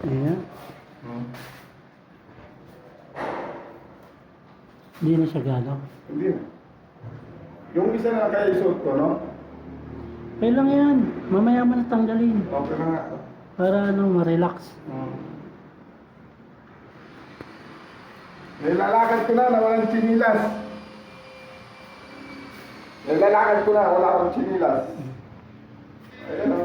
Ayan. Hmm. Hindi na siya galaw. Hindi na. Yung isa na kaya isuot ko, no? Okay lang yan. Mamaya mo na tanggalin. Okay na nga. Para ma-relax. Hmm. Nilalakad ko na walang chinilas. Nilalakad ko na wala akong chinilas. Ayan o.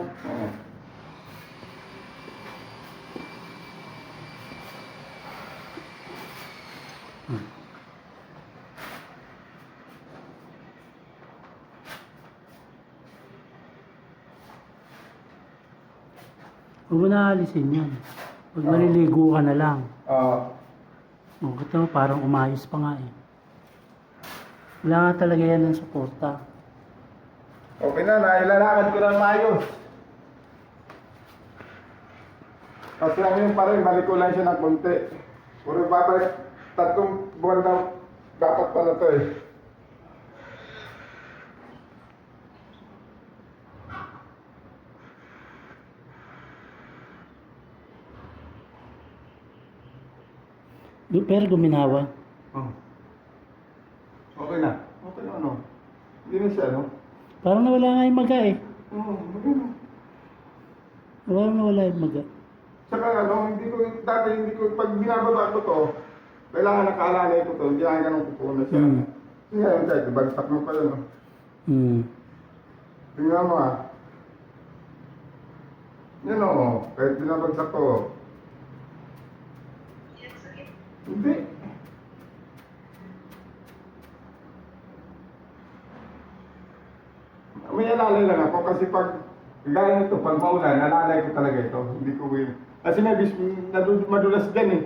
Huwag mo na alisin yan. Pag maliligo ka na lang. Oh, kita mo, parang umayos pa nga eh. Wala nga talaga yan ng suporta. Okay na, nailalakad ko na maayos. Kasi lang yun pa rin, balik ko lang siya ng konti. Puro babalik, 3 buwan daw dapat pala to eh. Pero guminawa. Oh. Okay na. Okay na ano. Hindi na siya ano. Parang nawala nga yung maga eh. Oo, maganda. Parang nawala yung maga. Saka ano, dati hindi ko, pag binababa ko to, kailangan nakaalalay ko to, hindi lang ganun kukuha siya. Ngayon kahit, bagsak mo pa yun. Tingnan mo ah. Yan o, kahit binabagsak ko. Hindi. May alalay lang ako kasi pag gaya nito, pag maulan, alalay ko talaga ito. Hindi ko win. Kasi madulas dyan eh.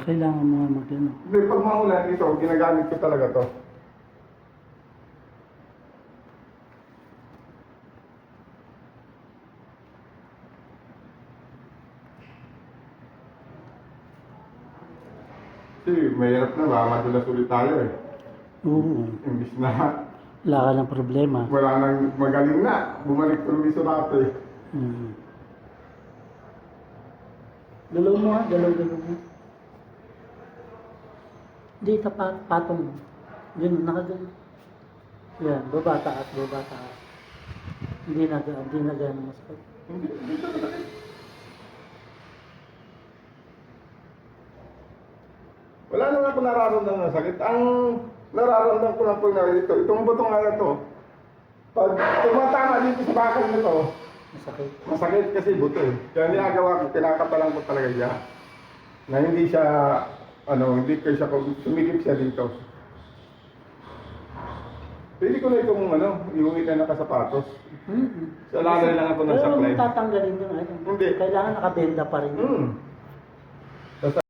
Kailangan mo nga mag-ano. Hindi, pag maulan ito, ginagamit ko talaga to. Kasi mahirap na ba, madulas ulit tayo eh. Oo. Imbis na Wala ka ng problema. wala nang magaling na, bumalik permiso natin. Dalaw mo nga, dalaw mo. Hindi, patong mo. Ganun, nakagano. Yan, baba taas. Hindi na gano'n masakit. Hindi talaga eh. Wala naman ako nararamdaman na sakit. Ang nararamdaman ko lang pag narito, itong butong nga to, pag tumatama dito sa bakal nito, Masakit. masakit kasi buto eh. Kaya ginagawa ko, kinakapalan ko talaga siya. Na hindi siya, hindi ko siya, sumikip siya dito. Pwede ko na itong, iuwi na nakasapatos. Sa lalay lang ako ng Pero saklay. huwag tatanggalin yung Hindi. Kailangan nakabenda pa rin.